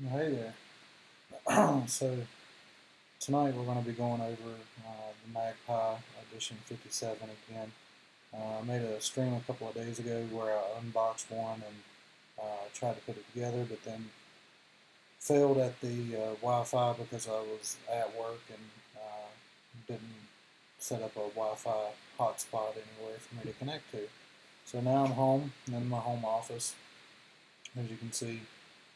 Hey there. So tonight we're going to be going over the MagPi Edition 57 again. I made a stream a couple of days ago where I unboxed one and tried to put it together, but then failed at the Wi-Fi because I was at work and didn't set up a Wi-Fi hotspot anywhere for me to connect to. So now I'm home, in my home office. As you can see,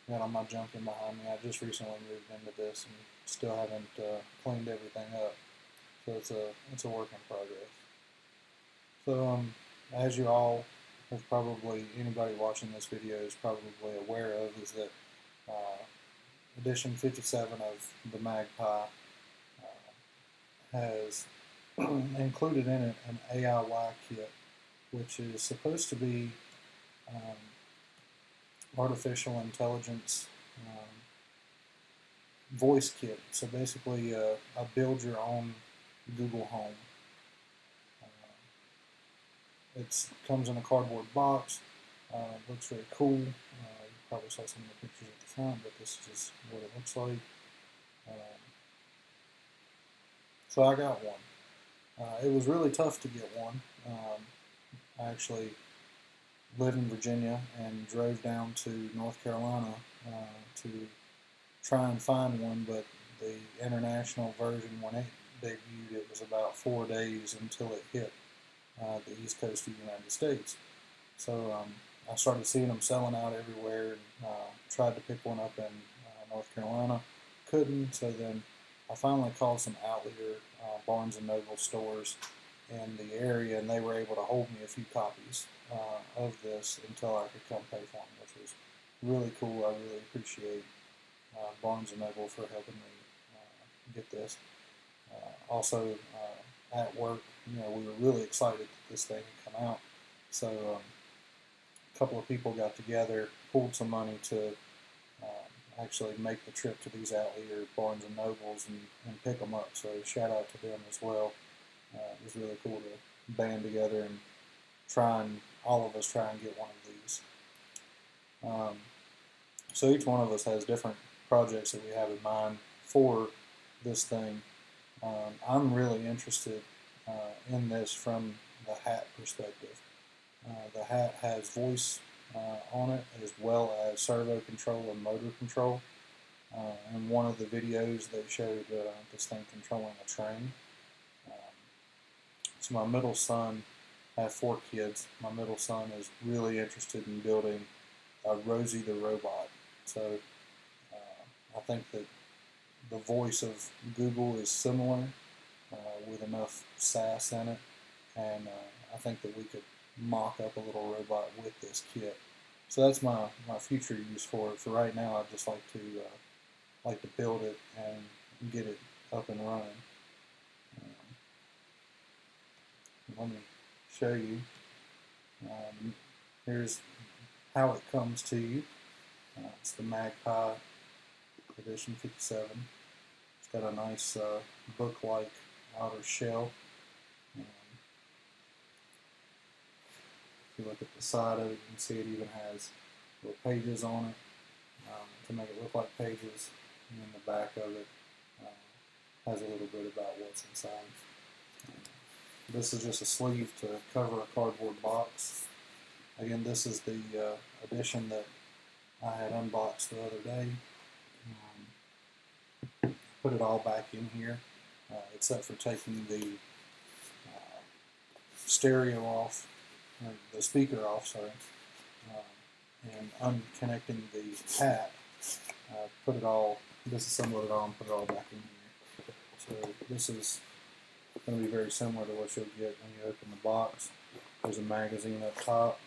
got all my junk in behind me. I just recently moved into this and still haven't cleaned everything up. So it's a work in progress. So as you all have probably, anybody watching this video is probably aware of, is that uh, edition 57 of the MagPi has included in it an AIY kit, which is supposed to be um, artificial intelligence voice kit. So basically, a build your own Google Home. It comes in a cardboard box. Looks very cool. You probably saw some of the pictures at the front, but this is just what it looks like. So I got one. It was really tough to get one. I actually live in Virginia and drove down to North Carolina to try and find one, but the international version, when it debuted, it was about 4 days until it hit the east coast of the United States. So I started seeing them selling out everywhere and tried to pick one up in North Carolina. Couldn't, so then I finally called some outlier Barnes & Noble stores in the area, and they were able to hold me a few copies of this until I could come pay for them, which was really cool. I really appreciate Barnes & Noble for helping me get this. Also, at work, we were really excited that this thing had come out. So a couple of people got together, pulled some money to actually make the trip to these outlier Barnes & Nobles and pick them up. So shout out to them as well. It was really cool to band together and all of us try and get one of these. So each one of us has different projects that we have in mind for this thing. I'm really interested in this from the hat perspective. The hat has voice on it, as well as servo control and motor control. In one of the videos, they showed this thing controlling a train. So my middle son, I have 4 kids. My middle son is really interested in building Rosie the robot. So I think that the voice of Google is similar with enough sass in it, and I think that we could mock up a little robot with this kit. So that's my future use for it. For right now, I'd just like to build it and get it up and running. Let me show you. Here's how it comes to you. It's the MagPi Edition 57. It's got a nice book-like outer shell. If you look at the side of it, you can see it even has little pages on it to make it look like pages. And then the back of it has a little bit about what's inside. This is just a sleeve to cover a cardboard box. Again, this is the edition that I had unboxed the other day. Put it all back in here, except for taking the stereo off, or the speaker off, sorry, and unconnecting the hat. Put it all, disassemble it all and put it all back in here. So this is going to be very similar to what you'll get when you open the box. There's a magazine up top,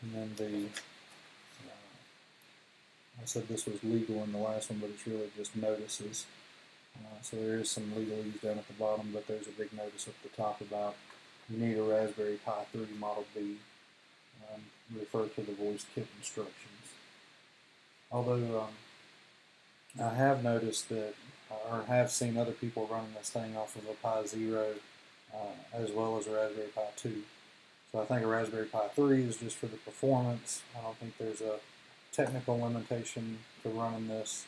and then I said this was legal in the last one, but it's really just notices. So there is some legalese down at the bottom, but there's a big notice up the top about you need a Raspberry Pi 3 Model B. Refer to the voice kit instructions. Although I have noticed that, or have seen other people running this thing off of a Pi Zero as well as a Raspberry Pi 2. So I think a Raspberry Pi 3 is just for the performance. I don't think there's a technical limitation to running this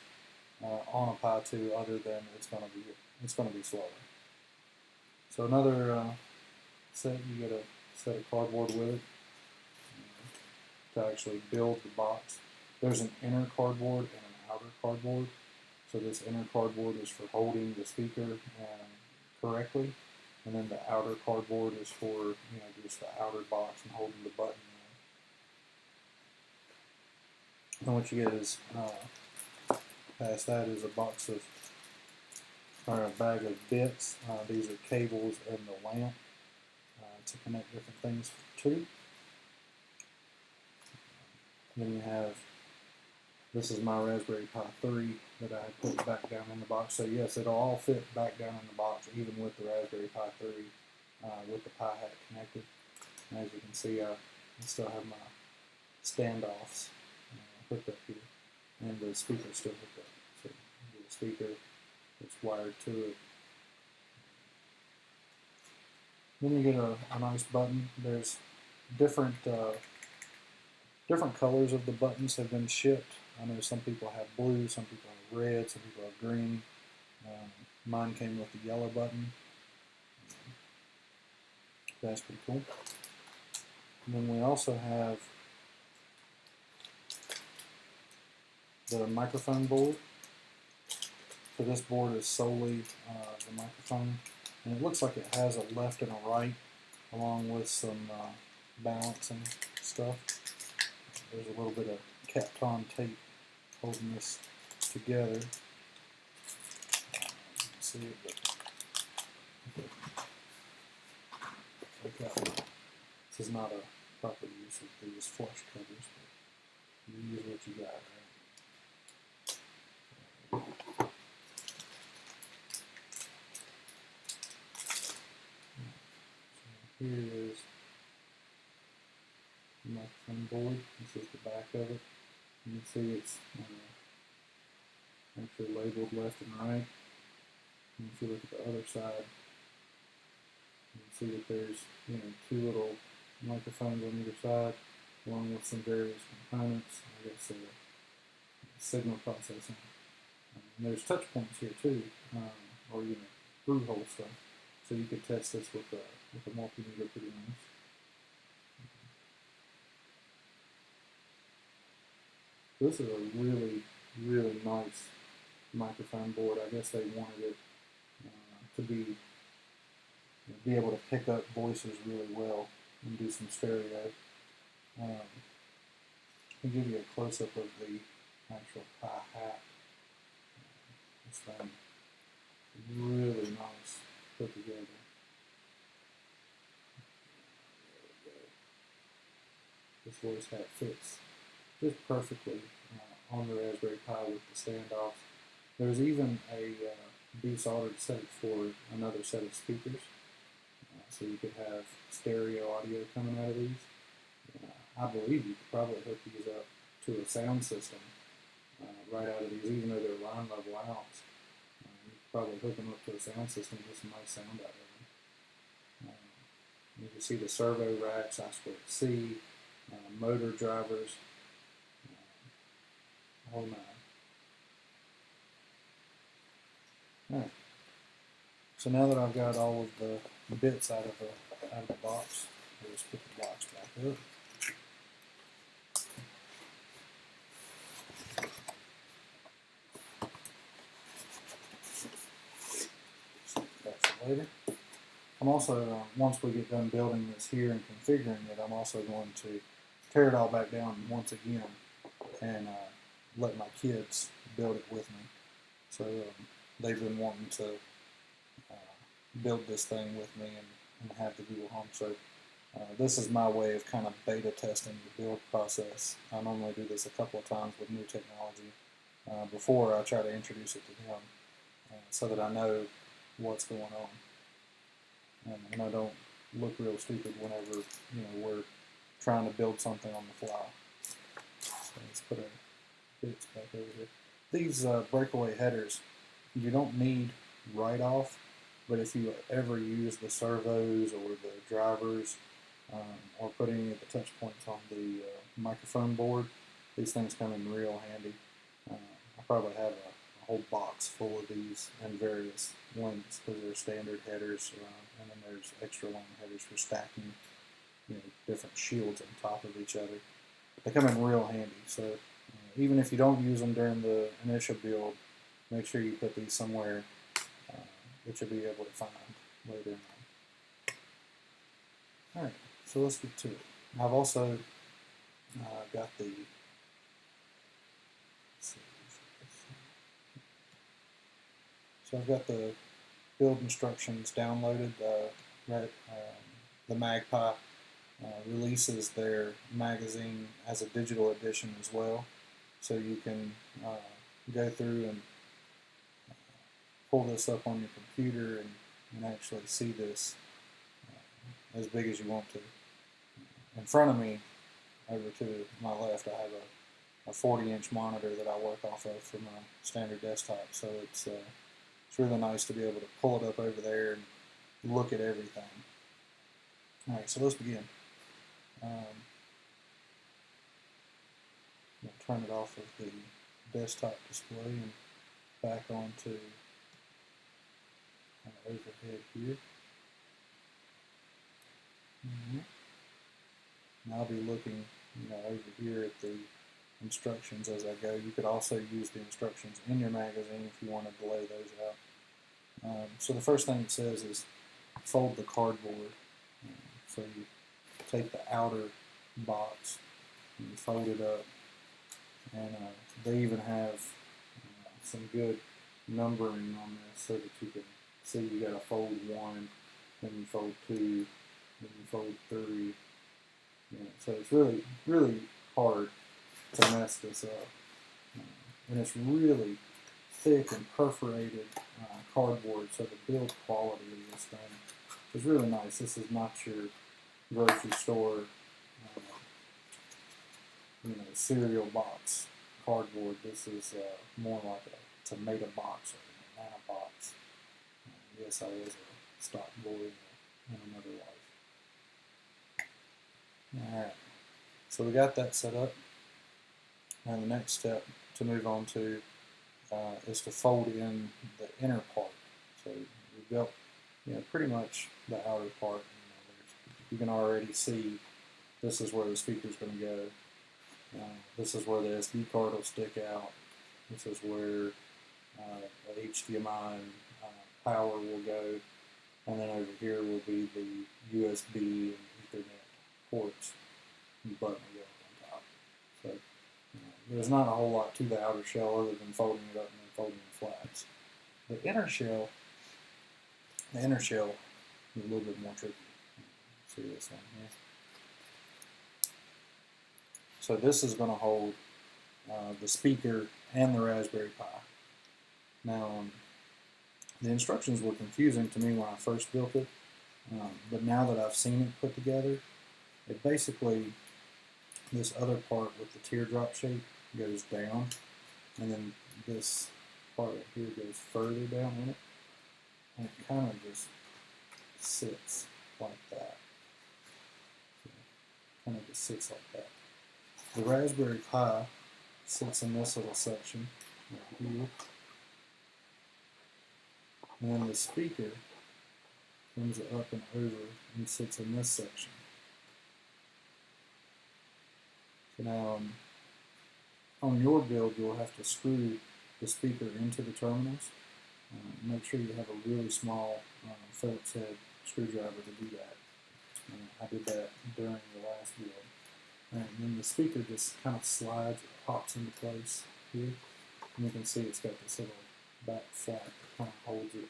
on a Pi 2 other than it's going to be slower. So another set, you get a set of cardboard with it to actually build the box. There's an inner cardboard and an outer cardboard. So this inner cardboard is for holding the speaker correctly, and then the outer cardboard is for just the outer box and holding the button. And what you get is past that is a box of or a bag of bits. These are cables and the lamp to connect different things to. Then you have, this is my Raspberry Pi 3 that I put back down in the box. So yes, it'll all fit back down in the box, even with the Raspberry Pi 3 with the Pi hat connected. And as you can see, I still have my standoffs hooked up here, and the speaker's still hooked up. So the speaker is wired to it. Then you get a nice button. There's different colors of the buttons have been shipped. I know some people have blue, some people have red, some people have green. Mine came with the yellow button. That's pretty cool. And then we also have the microphone board. So this board is solely the microphone, and it looks like it has a left and a right, along with some balancing stuff. There's a little bit of Kapton tape holding this together. See it, but this is not a proper use of these flush covers, but you use what you got, right? So here is the microphone board. This is the back of it. You can see it's actually labeled left and right. And if you look at the other side, you can see that there's two little microphones on either side, along with some various components. I guess signal processing. And there's touch points here too, or through-hole stuff. So you could test this with a multimeter pretty nice. This is a really, really nice microphone board. I guess they wanted it to be able to pick up voices really well and do some stereo. I'll give you a close-up of the actual Pi hat. It's been really nice put together. This voice hat fits just perfectly on the Raspberry Pi with the standoffs. There's even a desoldered set for another set of speakers, so you could have stereo audio coming out of these. I believe you could probably hook these up to a sound system right out of these, even though they're line level outs. You could probably hook them up to a sound system and get some nice sound out of them. You can see the servo racks, I2C, motor drivers, whole nine. Alright. So now that I've got all of the bits out of the box, I'll just put the box back up. That's for later. I'm also, once we get done building this here and configuring it, I'm also going to tear it all back down once again and let my kids build it with me. So they've been wanting to build this thing with me and have the Google Home. So this is my way of kind of beta testing the build process. I normally do this a couple of times with new technology before I try to introduce it to them, so that I know what's going on, and I don't look real stupid whenever we're trying to build something on the fly. So let's put our bits back over here. These breakaway headers, you don't need right off, but if you ever use the servos or the drivers, or put any of the touch points on the microphone board. These things come in real handy. I probably have a whole box full of these in various lengths because they're standard headers, and then there's extra long headers for stacking, different shields on top of each other. They come in real handy, so even if you don't use them during the initial build, make sure you put these somewhere that you'll be able to find later on. Alright, so let's get to it. I've also got the I've got the build instructions downloaded. The MagPi releases their magazine as a digital edition as well, so you can go through and pull this up on your computer and actually see this as big as you want to. In front of me, over to my left, I have a 40-inch monitor that I work off of for my standard desktop, so it's really nice to be able to pull it up over there and look at everything. Alright, so let's begin. I'm going to turn it off of the desktop display and back onto overhead here. And I'll be looking over here at the instructions as I go. You could also use the instructions in your magazine if you wanted to lay those out. So the first thing it says is fold the cardboard. So you take the outer box and you fold it up, and they even have some good numbering on this so that you can see you got to fold 1, then you fold 2, then you fold 3. So it's really, really hard to mess this up. And it's really thick and perforated cardboard, so the build quality of this thing is really nice. This is not your grocery store, cereal box cardboard. This is more like a tomato box or a banana box. Yes, I was a stock boy in another life. Alright, so we got that set up. Now the next step to move on to is to fold in the inner part. So we've built pretty much the outer part. You can already see this is where the speaker is going to go. This is where the SD card will stick out. This is where the HDMI and power will go. And then over here will be the USB and Ethernet ports. And the button will go on top. So there's not a whole lot to the outer shell other than folding it up and then folding the flaps. The inner shell is a little bit more tricky. See this one here. So this is going to hold the speaker and the Raspberry Pi. Now, the instructions were confusing to me when I first built it, but now that I've seen it put together, it basically, this other part with the teardrop shape goes down, and then this part right here goes further down in it, and it kind of just sits like that. Kind of just sits like that. The Raspberry Pi sits in this little section right here, and then the speaker comes up and over and sits in this section. So now on your build, you'll have to screw the speaker into the terminals. Make sure you have a really small Phillips head screwdriver to do that. I did that during the last build. And then the speaker just kind of slides, it pops into place here. And you can see it's got this little back flap that kind of holds it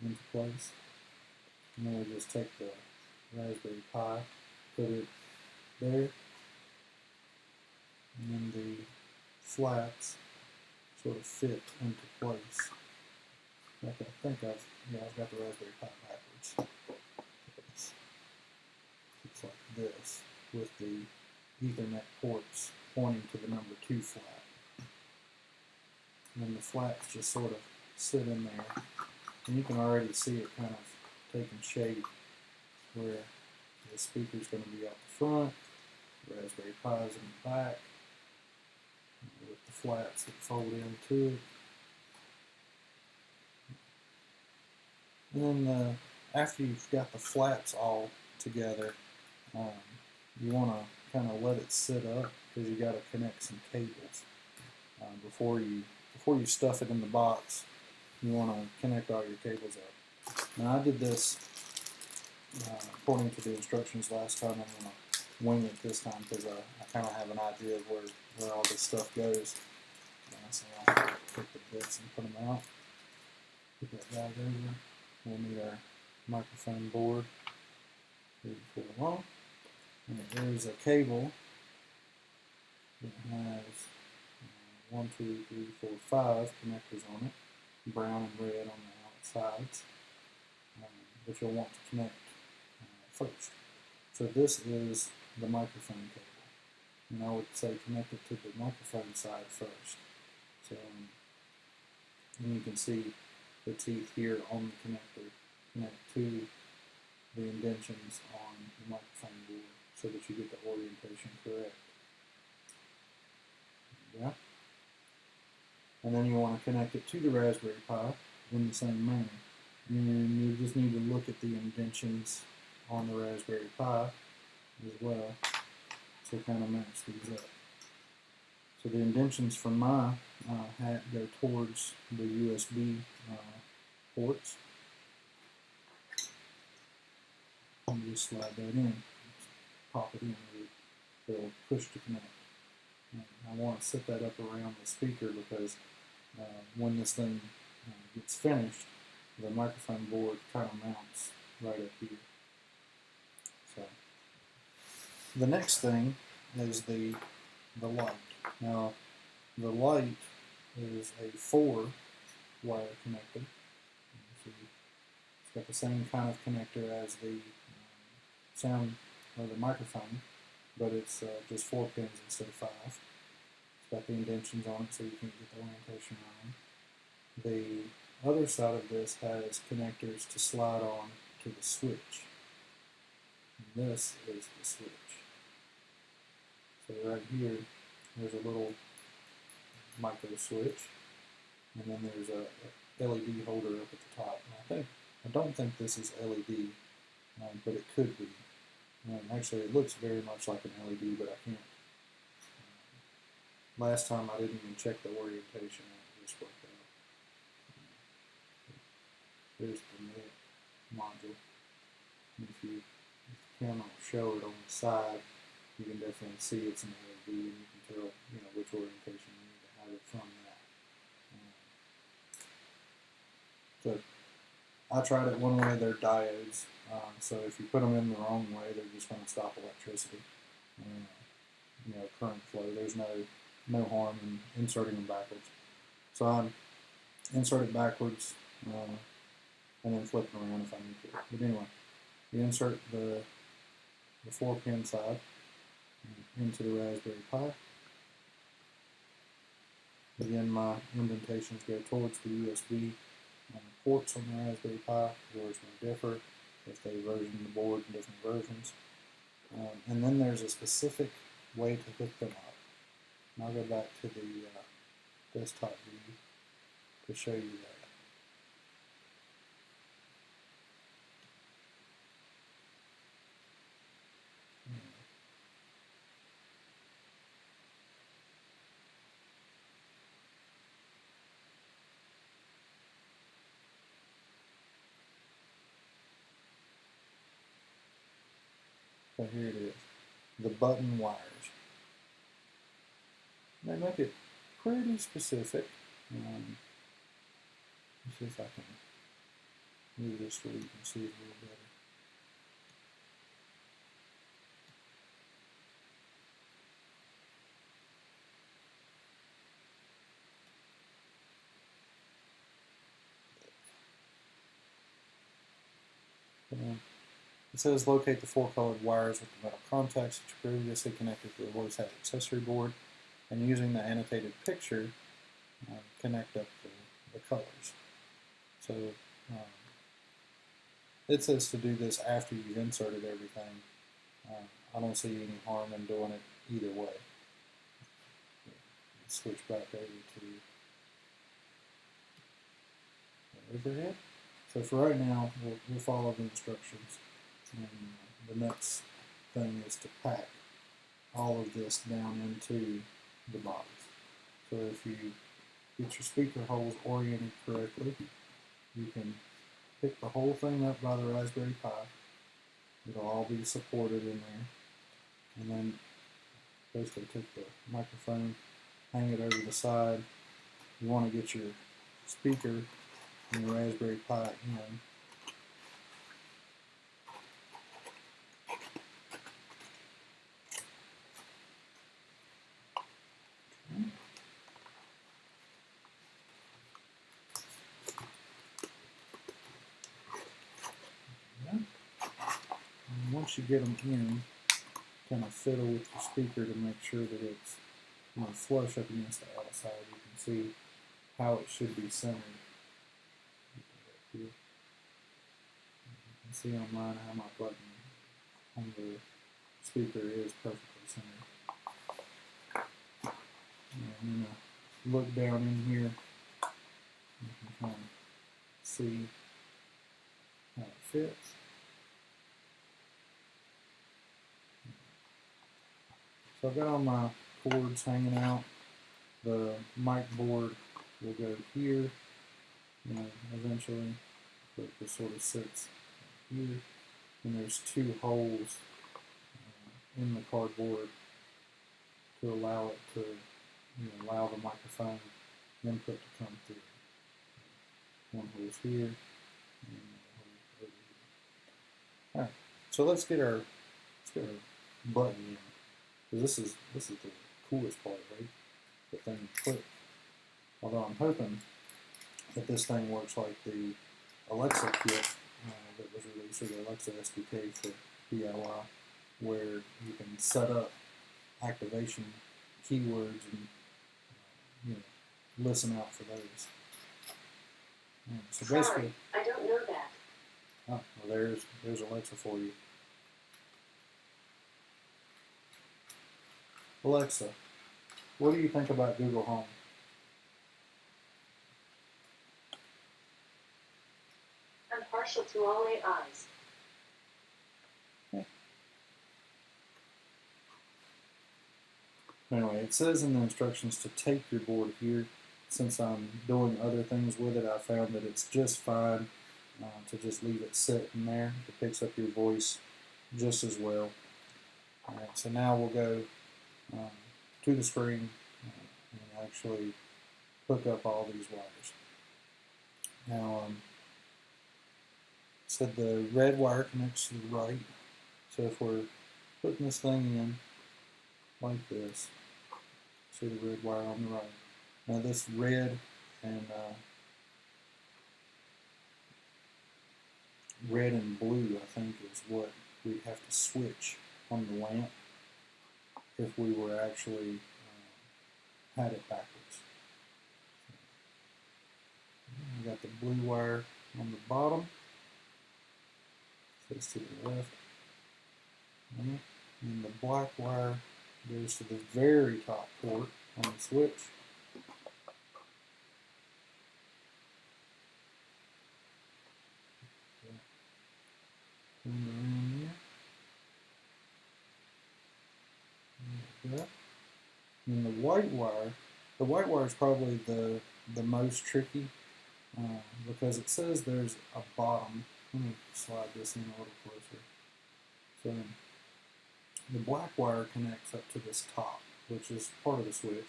into place. And then we just take the Raspberry Pi, put it there, and then the flaps sort of fit into place. Like I think I've got the Raspberry Pi backwards. It's like this, with the Ethernet ports pointing to the number 2 flap. And then the flaps just sort of sit in there, and you can already see it kind of taking shape where the speaker's going to be out the front, the Raspberry Pi is in the back, with the flats that fold into it. And then after you've got the flats all together, you want to kind of let it sit up because you got to connect some cables before you stuff it in the box. You want to connect all your cables up. Now I did this according to the instructions last time. I'm going to wing it this time because I kind of have an idea of where all this stuff goes. So I'll take the bits and put them out. Put that guide over. We'll need our microphone board here before long. And there's a cable that has 1, 2, 3, 4, 5 connectors on it, brown and red on the outsides, that you'll want to connect first. So this is the microphone cable, and I would say connect it to the microphone side first. So, and you can see the teeth here on the connector connect to the indentions on the microphone board so that you get the orientation correct. Yeah. And then you want to connect it to the Raspberry Pi in the same manner. And you just need to look at the indentions on the Raspberry Pi as well to kind of match these up. So the indentions from my hat go towards the USB ports. And you just slide that in, pop it in, it'll push to connect. And I want to set that up around the speaker because when this thing gets finished, the microphone board kind of mounts right up here. So the next thing is the light. Now the light is a 4-wire connector. So it's got the same kind of connector as the sound or the microphone, but it's just 4 pins instead of 5. It's got the indentions on it so you can get the orientation wrong. The other side of this has connectors to slide on to the switch. And this is the switch. So right here, there's a little micro switch, and then there's a LED holder up at the top. And I don't think this is LED, but it could be. Actually, it looks very much like an LED, but I can't. Last time I didn't even check the orientation, and it just worked out. There's the net module. And if the camera will show it on the side, you can definitely see it's an LED, and you can tell which orientation you need to have it from that. So I tried it one way. They're diodes, so if you put them in the wrong way, they're just going to stop electricity. Current flow. There's no harm in inserting them backwards. So I insert it backwards and then flip it around if I need to. But anyway, you insert the 4-pin side into the Raspberry Pi. Again, my indentations go towards the USB ports on the Raspberry Pi. Yours may differ if they version the board in different versions. And then there's a specific way to hook them up. And I'll go back to the desktop view to show you that. So here it is, the button wires. They make it pretty specific. Let's see if I can move this so you can see it a little better. It says locate the 4 colored wires with the metal contacts that you previously connected to the voice hat accessory board, and using the annotated picture, connect up the colors. So it says to do this after you've inserted everything, I don't see any harm in doing it either way. Switch back over to the overhead. So for right now, we'll follow the instructions. And the next thing is to pack all of this down into the bodies. So if you get your speaker holes oriented correctly, you can pick the whole thing up by the Raspberry Pi. It'll all be supported in there. And then basically take the microphone, hang it over the side. You want to get your speaker and your Raspberry Pi in. And once you get them in, kind of fiddle with your speaker to make sure that it's flush up against the outside. You can see how it should be centered. You can see on mine how my button on the speaker is perfectly centered. And then look down in here, you can kind of see how it fits. So I've got all my cords hanging out. The mic board will go here, eventually, but it just sort of sits here. And there's two holes in the cardboard to allow it to, allow the microphone input to come through. One hole's here, and one hole over here. All right, so let's get our button in. This is the coolest part, right? The thing you click. Although I'm hoping that this thing works like the Alexa kit that was released, or the Alexa SDK for DIY, where you can set up activation keywords and listen out for those. So basically, I don't know that. Oh, well, there's Alexa for you. Alexa, what do you think about Google Home? I'm partial to all AIs. Okay. Anyway, it says in the instructions to take your board here. Since I'm doing other things with it, I found that it's just fine to just leave it sitting there. It picks up your voice just as well. All right, so now we'll go to the screen and actually hook up all these wires. Now, said the red wire connects to the right. So if we're putting this thing in like this, see the red wire on the right. Now this red and blue, I think, is what we'd have to switch on the lamp if we were actually had it backwards. We got the blue wire on the bottom, so it's to the left, and the black wire goes to the very top port on the switch. Turn around there. Like that. And the white wire is probably the most tricky because it says there's a bottom. Let me slide this in a little closer. So the black wire connects up to this top, which is part of the switch,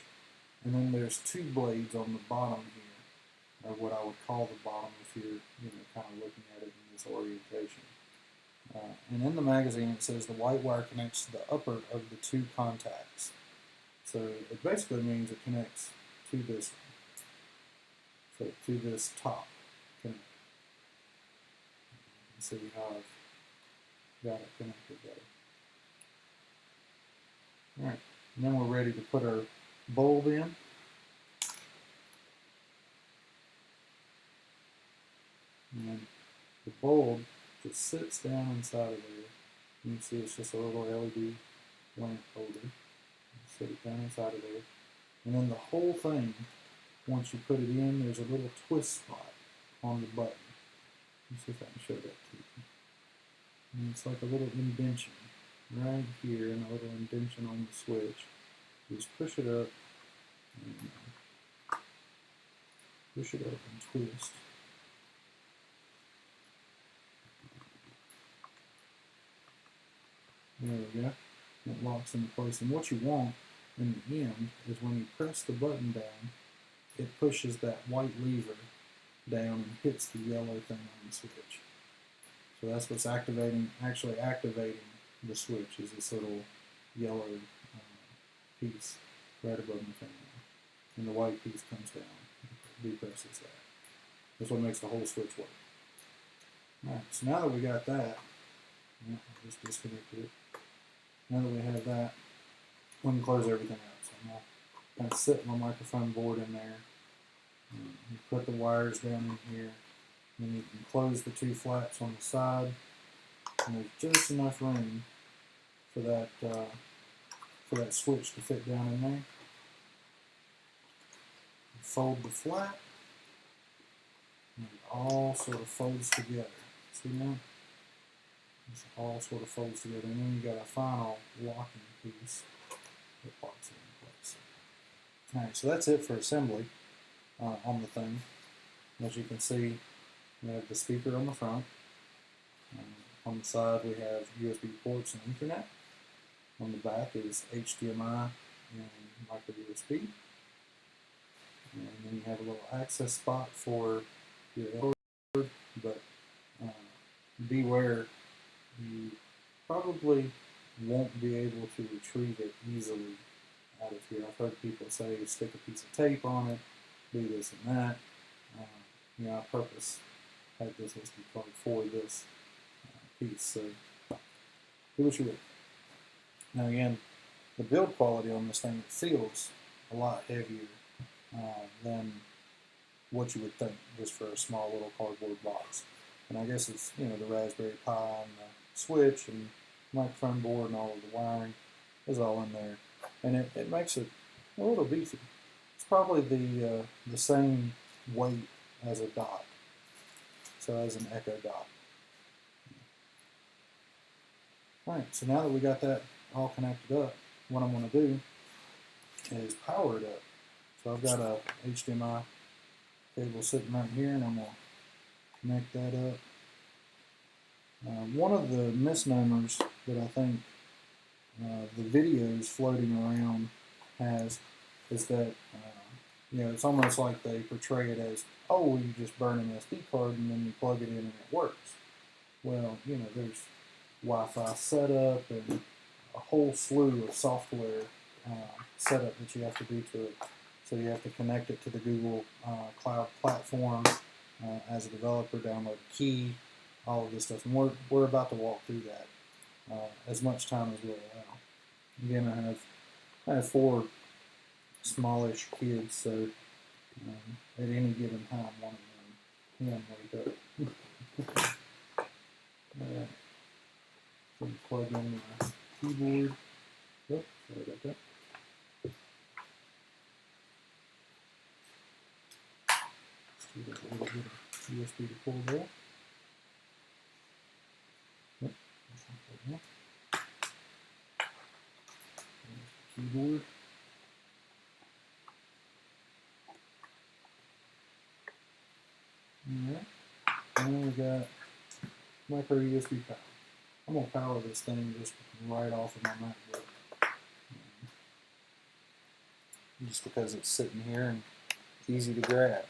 and then there's two blades on the bottom here, or what I would call the bottom if you're kind of looking at it in this orientation. And in the magazine it says the white wire connects to the upper of the two contacts. So it basically means it connects to this one. So to this top connect. You can see how I've got it connected there. Alright, and then we're ready to put our bulb in. And the bulb just sits down inside of there You can see it's just a little LED lamp holder. Set it down inside of there. And then the whole thing, once you put it in, there's a little twist spot on the button. Let's see if I can show that to you. And it's like a little indentation right here, and a little indentation on the switch. You just push it up, and push it up and twist. There we go. It locks into place. And what you want in the end is when you press the button down, it pushes that white lever down and hits the yellow thing on the switch. So that's what's actually activating the switch, is this little yellow piece right above the finger. And the white piece comes down, depresses that. That's what makes the whole switch work. Alright, so now that we got that, I just disconnected it. Now that we have that, we can close everything out. So I'm going to set my microphone board in there. You put the wires down in here. Then you can close the two flaps on the side. And there's just enough room for that switch to fit down in there. Fold the flap, and it all sort of folds together. See now? It all sort of folds together, and then you got a final locking piece that locks it in place. Alright, so that's it for assembly on the thing. As you can see, we have the speaker on the front. On the side we have USB ports and Ethernet. On the back is HDMI and micro USB. And then you have a little access spot for your board, but beware, you probably won't be able to retrieve it easily out of here. I've heard people say stick a piece of tape on it, do this and that. You know, I purpose had this SD card for this piece, so do what you will. Now again, the build quality on this thing, it feels a lot heavier than what you would think just for a small little cardboard box. And I guess it's, you know, the Raspberry Pi and the switch and microphone board and all of the wiring is all in there, and it makes it a little beefy. It's probably the same weight as a dot, so as an Echo Dot. Alright, so now that we got that all connected up, what I'm going to do is power it up. So I've got a HDMI cable sitting right here, and I'm going to connect that up. One of the misnomers that I think the videos floating around has is that you know, it's almost like they portray it as, oh, you just burn an SD card and then you plug it in and it works. Well, you know, there's Wi-Fi setup and a whole slew of software setup that you have to do to it. So you have to connect it to the Google Cloud platform as a developer, download a key, all of this stuff. And we're about to walk through that as much time as we'll allow. Again, I have 4 smallish kids, so at any given time, one of them can wake up. Alright, so plug in my keyboard. Oh, sorry about that. Let's do a little bit of USB to pull there. Yep, that's not plugged in. There's the keyboard. Alright, and then we got micro USB power. I'm going to power this thing just right off of my MacBook. Just because it's sitting here and easy to grab.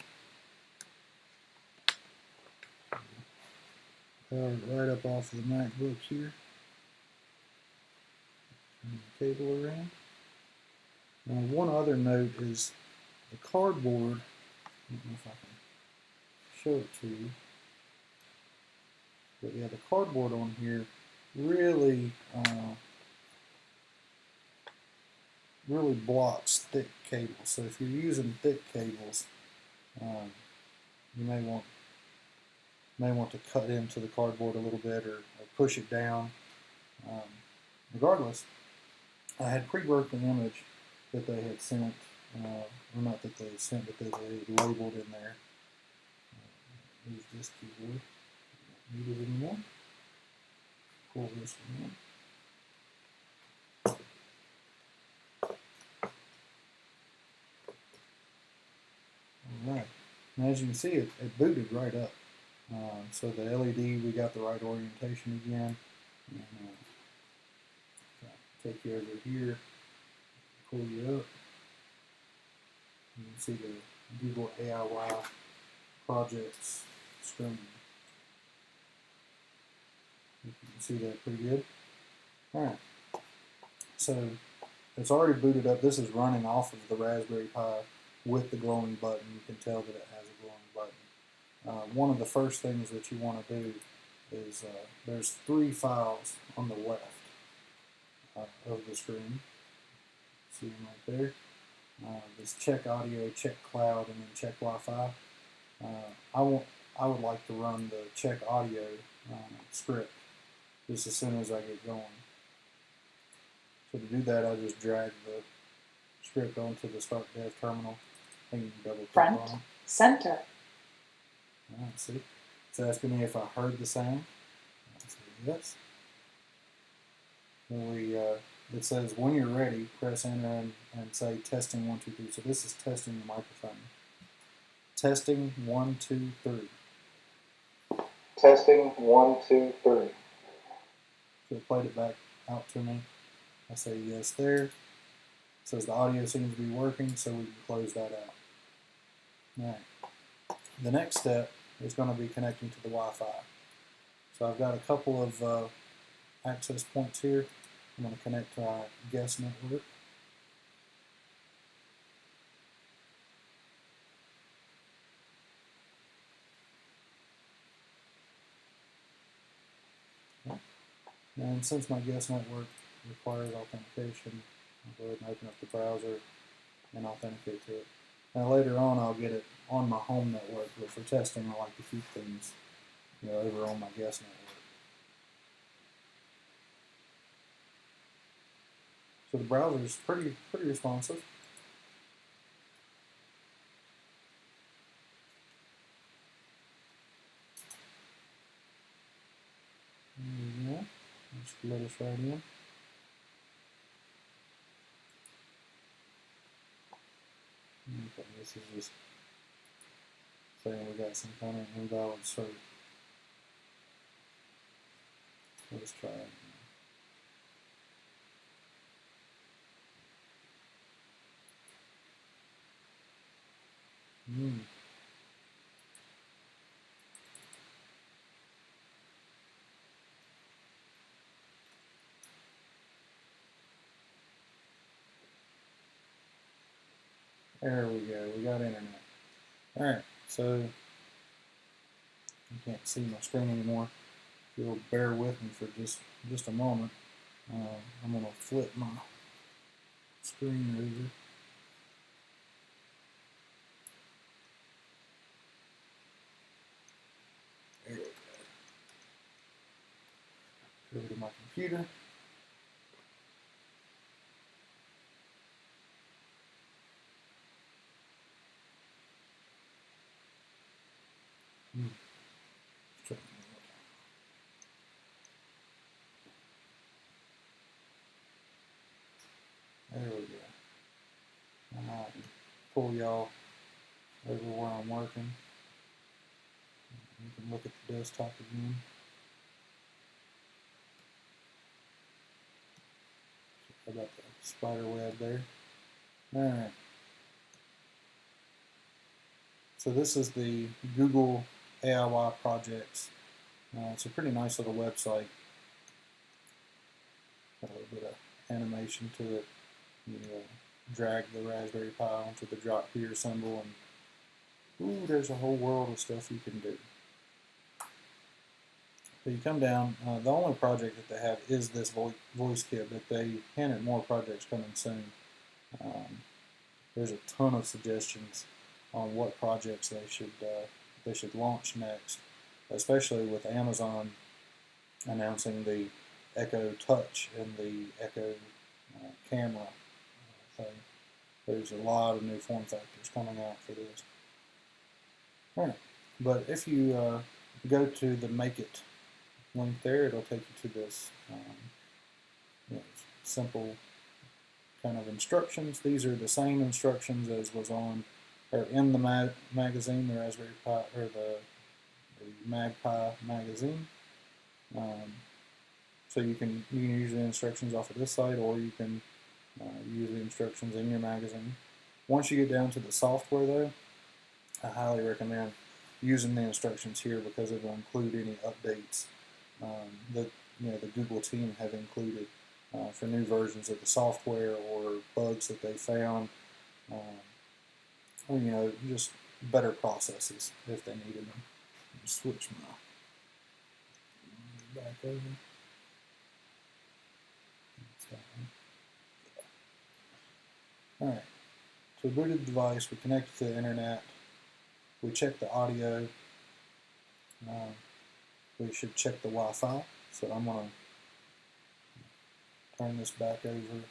Power it right up off of the MacBook here. Turn the cable around. Now, one other note is the cardboard. I don't know if I can show it to you. But yeah, the cardboard on here really really blocks thick cables. So if you're using thick cables, you may want to cut into the cardboard a little bit or push it down Regardless, I had pre-worked an image that they had sent, or not that they had sent, but that they had labeled in there. Use this keyboard. Don't need it anymore. Pull this one in. Alright, and as you can see, it booted right up. So the LED, we got the right orientation again. And, take you over here, pull you up. You can see the Google AIY projects screen. You can see that pretty good. Alright, so it's already booted up. This is running off of the Raspberry Pi with the glowing button. You can tell that it has a glowing button. One of the first things that you want to do is there's 3 files on the left of the screen. See them right there. This check audio, check cloud, and then check Wi-Fi. I would like to run the check audio script just as soon as I get going. So to do that, I just drag the script onto the Start Dev terminal. I can double click Front, on it. center. Alright, see? It's asking me if I heard the sound. I say yes. Then it says when you're ready, press enter and say testing 1, 2, 3. So this is testing the microphone. Testing 1, 2, 3. Testing 1, 2, 3. So it played it back out to me. I say yes there. It says the audio seems to be working, so we can close that out. Alright. The next step is going to be connecting to the Wi-Fi. So I've got a couple of access points here. I'm going to connect to our guest network. And since my guest network requires authentication, I'll go ahead and open up the browser and authenticate to it. Now later on I'll get it on my home network, but for testing I like to keep things over on my guest network. So the browser is pretty responsive. Yeah, just let us right in. Okay, this is just saying we got some kind of invalid cert. Let's try it. There we go, we got internet. Alright, so you can't see my screen anymore. If you'll bear with me for just a moment, I'm going to flip my screen over. There we go. Over to my computer. There we go. And I can pull y'all over where I'm working. You can look at the desktop again. How about the spider web there? Alright. So this is the Google AIY projects. It's a pretty nice little website. Got a little bit of animation to it. You drag the Raspberry Pi onto the drop here symbol, and ooh, there's a whole world of stuff you can do. So you come down, the only project that they have is this voice kit, but they hinted more projects coming soon. There's a ton of suggestions on what projects they should launch next, especially with Amazon announcing the Echo Touch and the Echo camera thing. There's a lot of new form factors coming out for this. All right, but if you go to the Make It link there, it'll take you to this simple kind of instructions. These are the same instructions as was on or in the magazine, the Raspberry Pi or the MagPi magazine. So you can use the instructions off of this site, or you can use the instructions in your magazine. Once you get down to the software, though, I highly recommend using the instructions here because it will include any updates that the Google team have included for new versions of the software or bugs that they found, or just better processes if they needed them. Switch my back over. All right. So we booted the device. We connected to the internet. We checked the audio. We should check the Wi-Fi. So I'm going to turn this back over to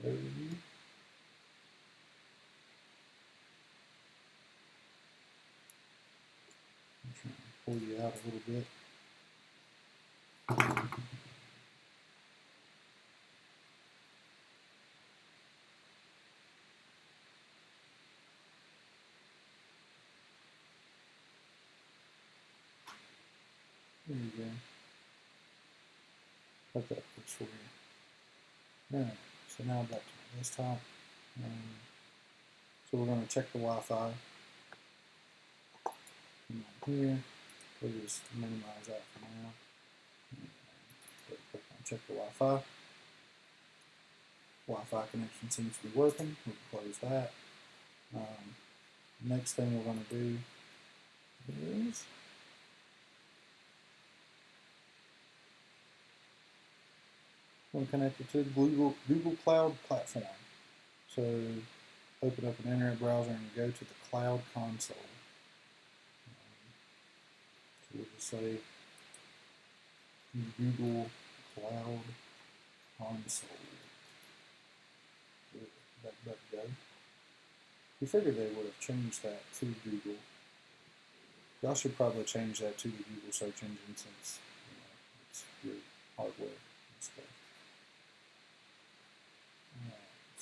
the overview. I'm trying to pull you out a little bit. There you go. Hope that works for you. Alright, so now back to my desktop. So we're going to check the Wi-Fi. Here, we'll just minimize that for now. Click on check the Wi-Fi. Wi-Fi connection seems to be working. We can close that. Next thing we're going to do is we'll connect it to the Google Cloud platform. So open up an internet browser and go to the Cloud Console. So we'll just say Google Cloud Console. Go. We figured they would have changed that to Google. Y'all should probably change that to the Google search engine since it's your hardware and stuff.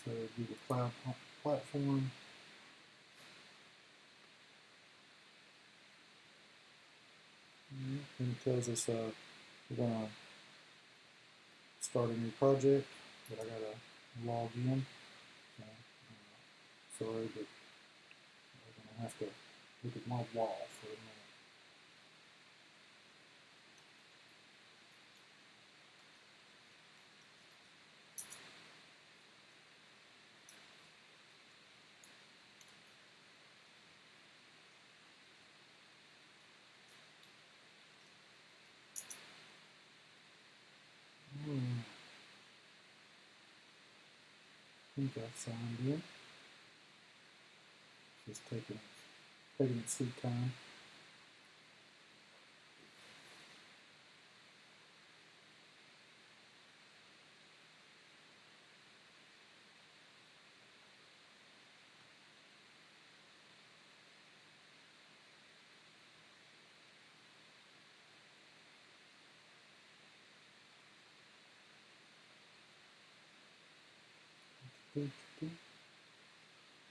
So Google Cloud Platform. And it tells us we're going to start a new project, but I got to log in. Sorry, but I'm going to have to look at my wall for a minute. I think I've signed in. Just taking its sweet time.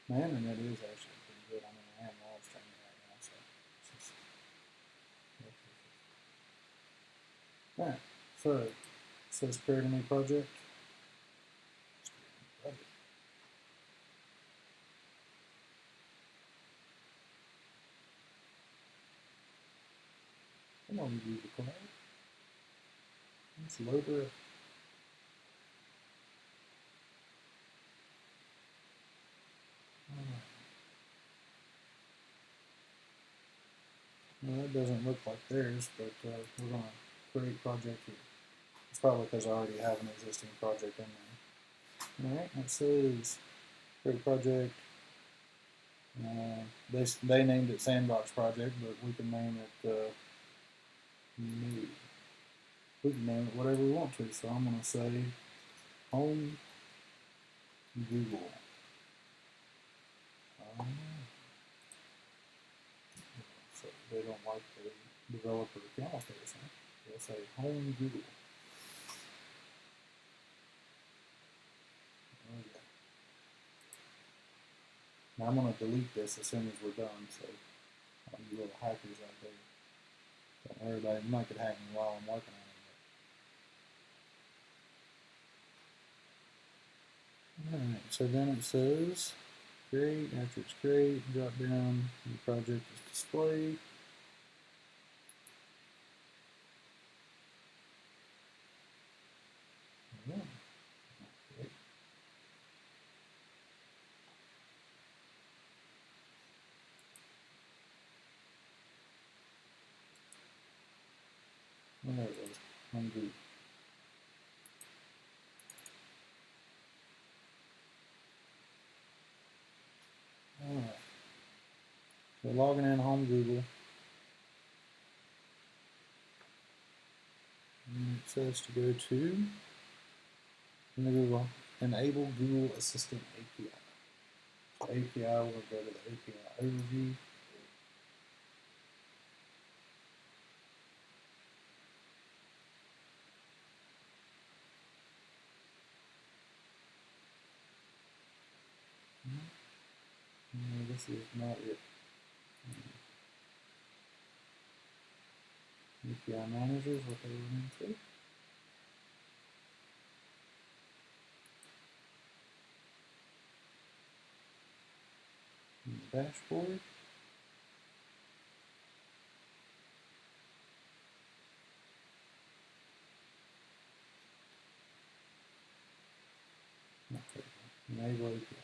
My internet is actually pretty good. I mean, I am live streaming right now, so it's just alright. So it says create a new project. Come on, Google Cloud. Let's load her up. Well, that doesn't look like theirs, but we're going to create project here. It's probably because I already have an existing project in there. Alright, it says create project. They named it Sandbox Project, but we can name it new. we can name it whatever we want to. So I'm going to say Home Google. So they don't like the developer account updates, huh? They'll say Home Google. Okay. Now I'm going to delete this as soon as we're done, so all you little hackers out there, don't worry about it. You might get hacked while I'm working on it. Alright, so then it says create, after it's create, drop down, the project is displayed. Yeah. Okay. Well, there it was. Hungry. Alright. So logging in Home Google. And it says to go to in the Google enable Google Assistant API. So API, we'll go to the API overview. No, this is not it. API manager is what they went into. Dashboard. Okay. Enable API.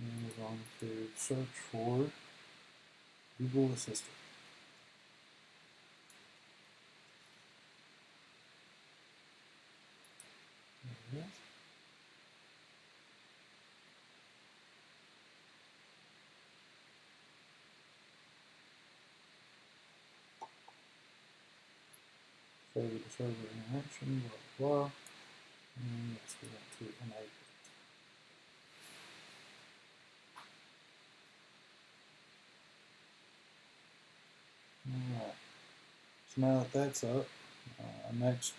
And we're going to search for Google Assistant. There it is. Show you the server interaction, blah, blah, blah. And yes, we want to enable it. Alright, so now that that's up, next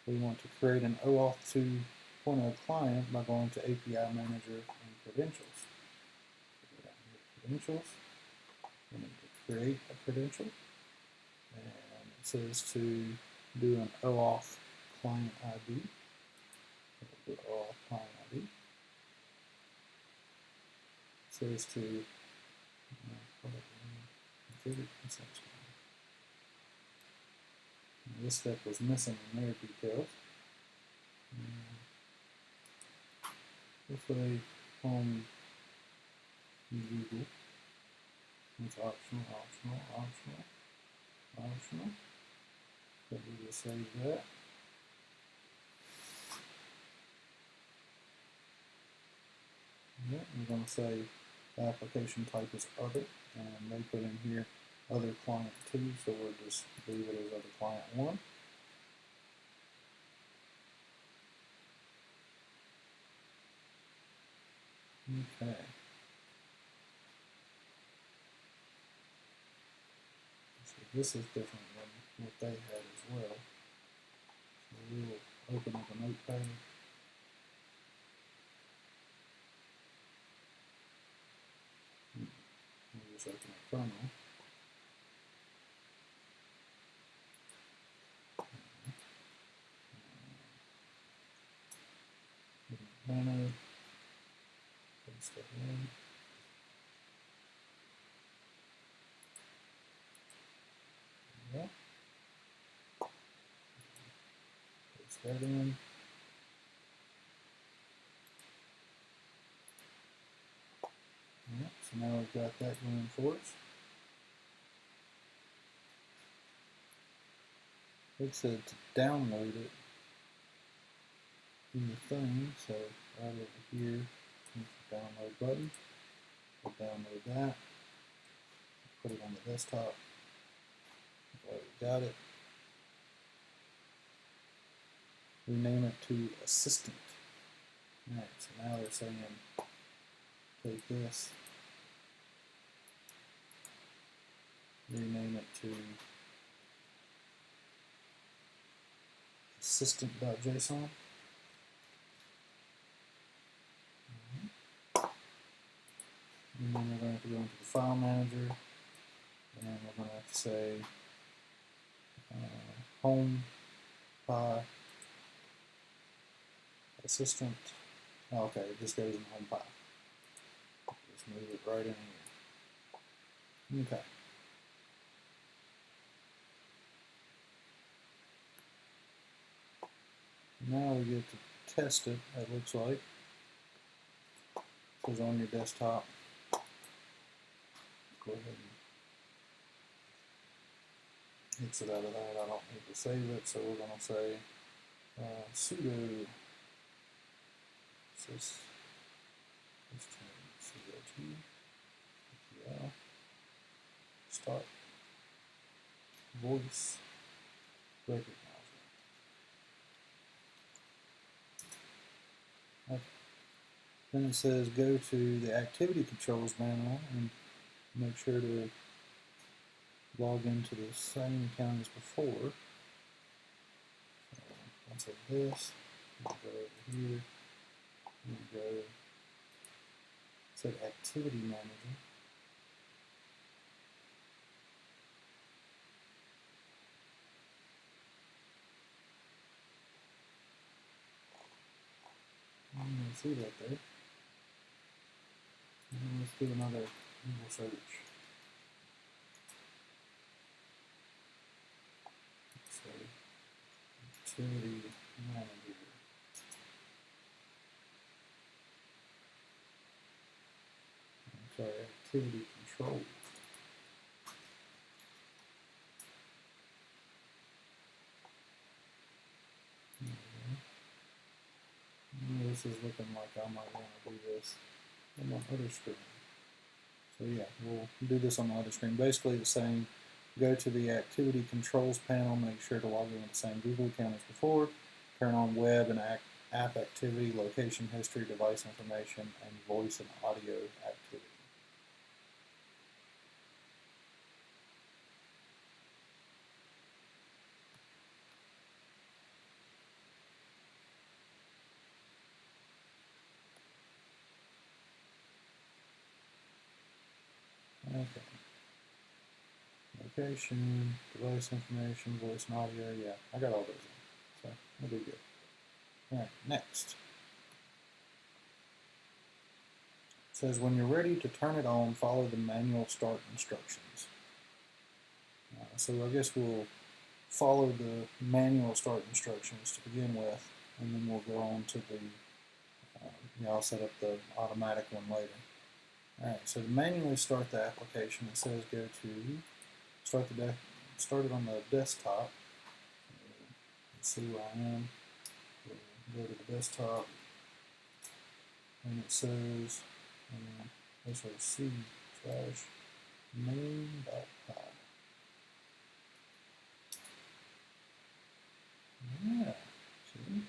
we want to create an Oauth 2.0 client by going to API Manager and Credentials. So down here, Credentials, we need to create a credential, and it says to do an Oauth client ID. So we'll do Oauth client ID. It says to configure consent. This step was missing in their details. This way, Home Google. It's optional, optional, optional, optional. So we just save that. Yeah, we're going to say the application type is other, and they put in here other client 2, so we'll just leave it as other client 1. Okay. So this is different than what they had as well. So we'll open up a notepad. We'll just open a terminal. Banner. Paste that in. Yeah. Paste that in. Yeah, so now we've got that going for us. It said to download it in the thing, so right over here, there's the download button. We'll download that, put it on the desktop. We got it. rename it to Assistant. Alright, so now they're saying take this, rename it to Assistant.json. And then we're going to have to go into the file manager, and we're going to have to say home pi assistant. Oh, okay, it just goes in home pi. Just move it right in here. Okay. Now we get to test it, it looks like. It says on your desktop. Go ahead and exit out of that. I don't need to save it, so we're going to say sudo sys start voice recognizer. Okay. Then it says go to the activity controls manual and make sure to log into the same account as before. So once I do this, we'll go over here, we'll go, it said activity manager. I don't see that there. Let's do another Google search. So, activity manager. I'm sorry, activity controls. This is looking like I might want to do this on my other screen. So yeah, we'll do this on the other screen. Basically the same. Go to the activity controls panel, make sure to log in with the same Google account as before. Turn on web and app activity, location history, device information, and voice and audio activity. Okay. Location, device information, voice and audio, yeah, I got all those in, so that'll be good. Alright, next. It says when you're ready to turn it on, follow the manual start instructions. So I guess we'll follow the manual start instructions to begin with, and then we'll go on to the, I'll set up the automatic one later. Alright, so to manually start the application, it says go to start it on the desktop. Let's see where I am. We'll go to the desktop, and it says SOC/main.py. Yeah, see?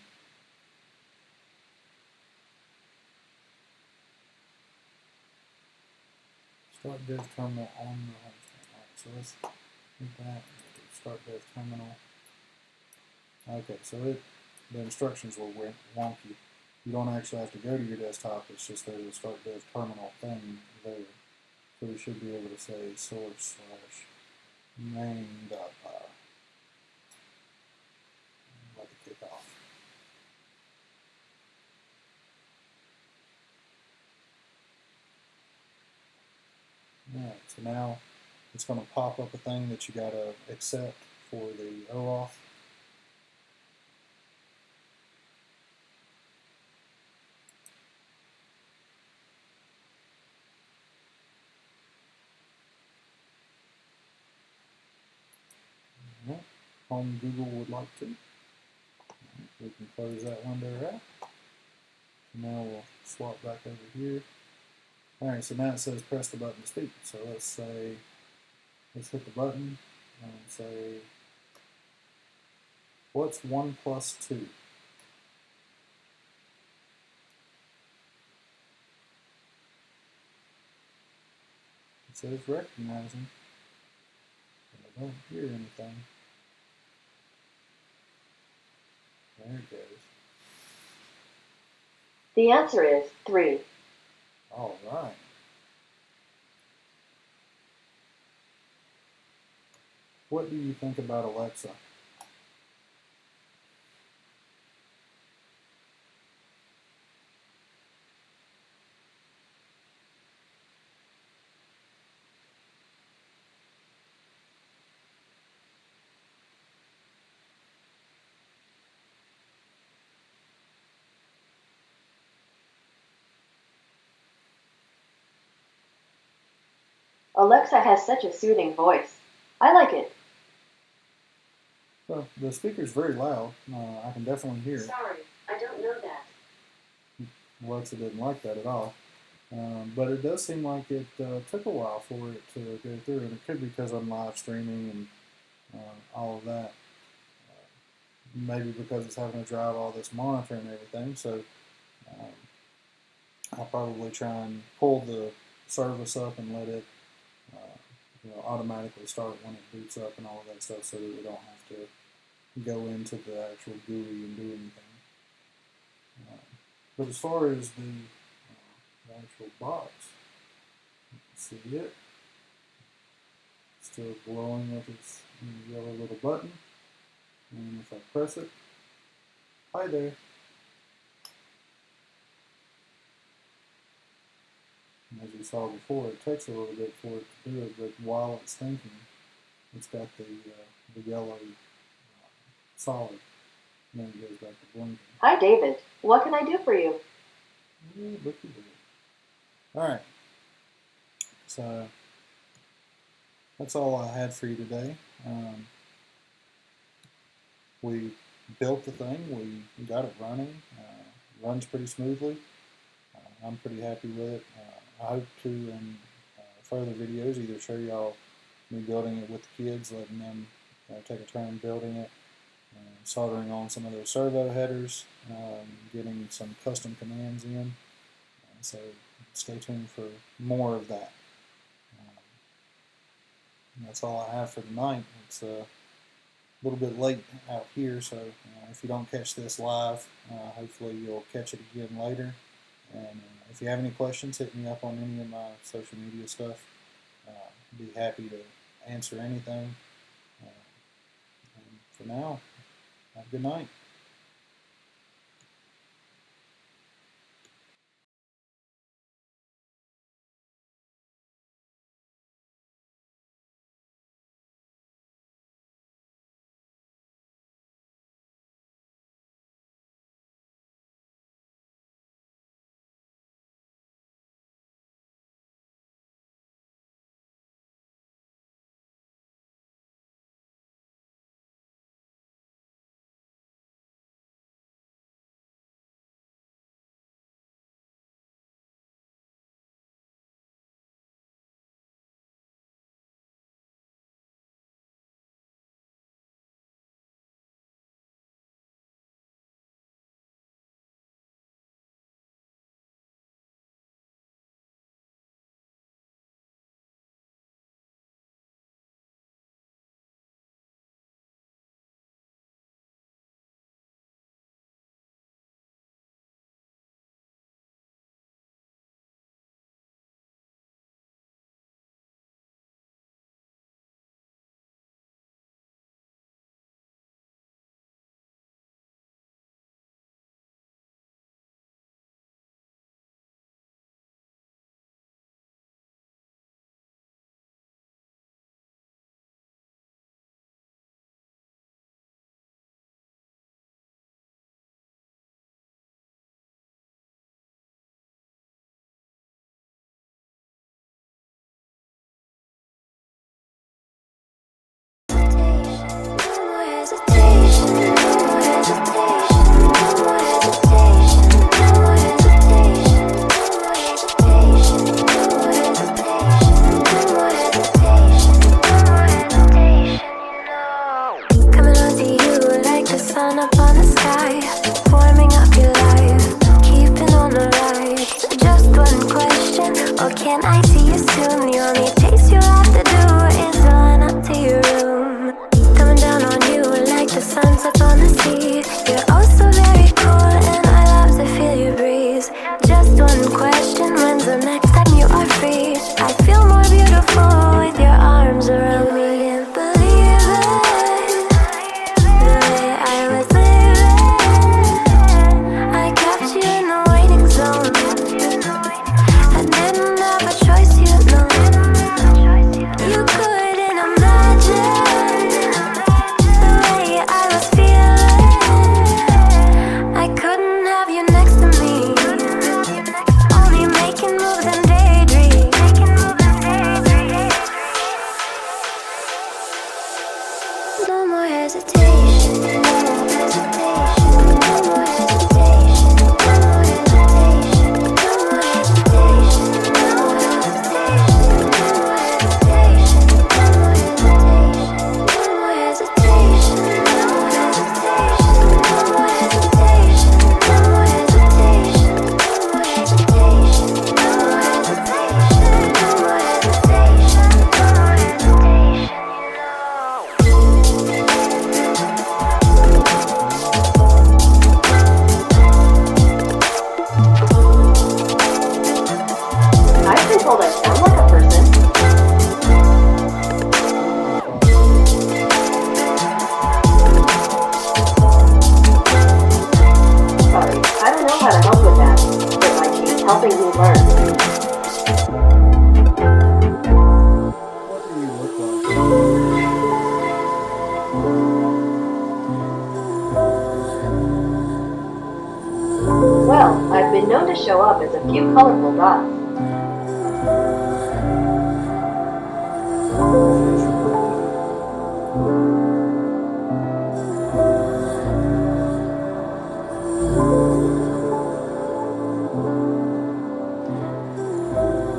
Start dev terminal on the home screen. Alright, so let's hit that. Start dev terminal. Okay, so the instructions were wonky. You don't actually have to go to your desktop, it's just there's a start dev terminal thing there. So we should be able to say source/main.py. Let it kick off. Alright, so now it's going to pop up a thing that you got to accept for the Oauth. Home Google would like to. We can close that window out. Now we'll swap back over here. Alright, so now it says press the button to speak. So let's hit the button and say, what's 1 plus 2? says recognizing, but I don't hear anything. There it goes. The answer is 3. All right. What do you think about Alexa? Alexa has such a soothing voice. I like it. Well, the speaker's very loud. I can definitely hear it. Sorry, I don't know that. Alexa didn't like that at all. But it does seem like it took a while for it to go through, and it could be because I'm live streaming and all of that. Maybe because it's having to drive all this monitor and everything. So I'll probably try and pull the service up and let it automatically start when it boots up and all of that stuff, so that we don't have to go into the actual GUI and do anything. But as far as the actual box, you can see it. Still glowing with its yellow little button. And if I press it, hi there. And as you saw before, it takes a little bit for it to do it, but while it's thinking, it's got the yellow solid, and then it goes back to blinking. Hi, David. What can I do for you? Yeah, looky there. All right. So that's all I had for you today. We built the thing. We got it running. Runs pretty smoothly. I'm pretty happy with it. I hope to, in further videos, either show y'all me building it with the kids, letting them take a turn building it, soldering on some of those servo headers, getting some custom commands in. So stay tuned for more of that. That's all I have for tonight. It's a little bit late out here, so if you don't catch this live, hopefully you'll catch it again later. And if you have any questions, hit me up on any of my social media stuff. Be happy to answer anything. And for now, have a good night. helping me learn. What do you look like? Well, I've been known to show up as a few colorful dots.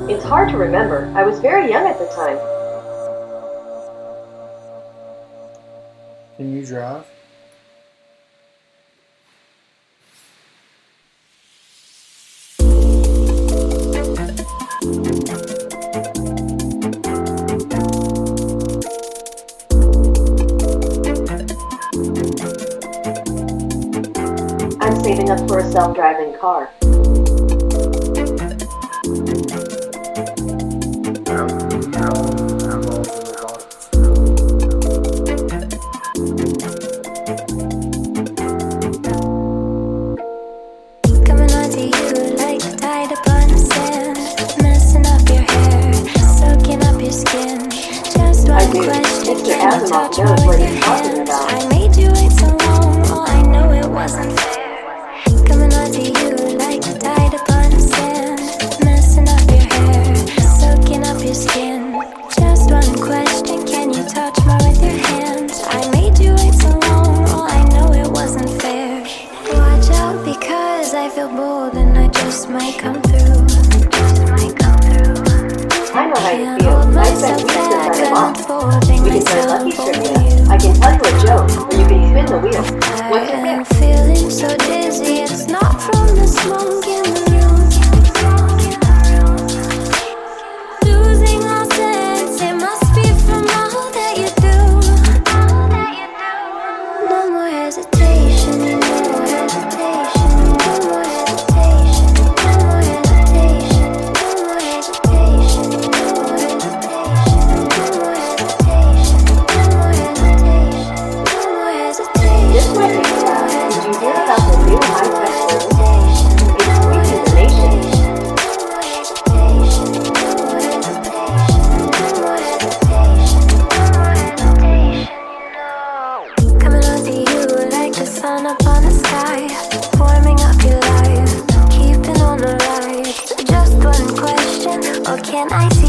It's hard to remember. I was very young at the time. Can you drive? I'm saving up for a self-driving car. Coming onto you like tied up on the sand, messing up your hair, soaking up your skin. Just I one do. question, Mr. can you Asimov touch knows me what with he's your talking hands? about. I made you wait so long, oh I know it wasn't fair. Coming onto you like tied up on the sand, messing up your hair, soaking up your skin. Just one question, can you touch more with your hands? I made you wait so long, oh I know it wasn't fair. Watch out because I feel bold and I just might come through. I know how you Can't feel. hold I spent myself weeks back, inside a box. unfolding We can play myself lucky for trivia. you. I can tell you a joke, or you can spin the wheel. What's your I'm pick? feeling so dizzy, it's not from the smoke in the room. Losing all sense, it must be from all that you do. No more hesitation, no more hesitation, no more hesitation, no more hesitation, no more hesitation, no more hesitation, no more hesitation, no more hesitation. This might be fast. Did you hear about the new high-tech phone? It's sweeping the nation. Coming onto you like the sun up on the sky, warming up your life, keeping on the ride. Just one question, or can I see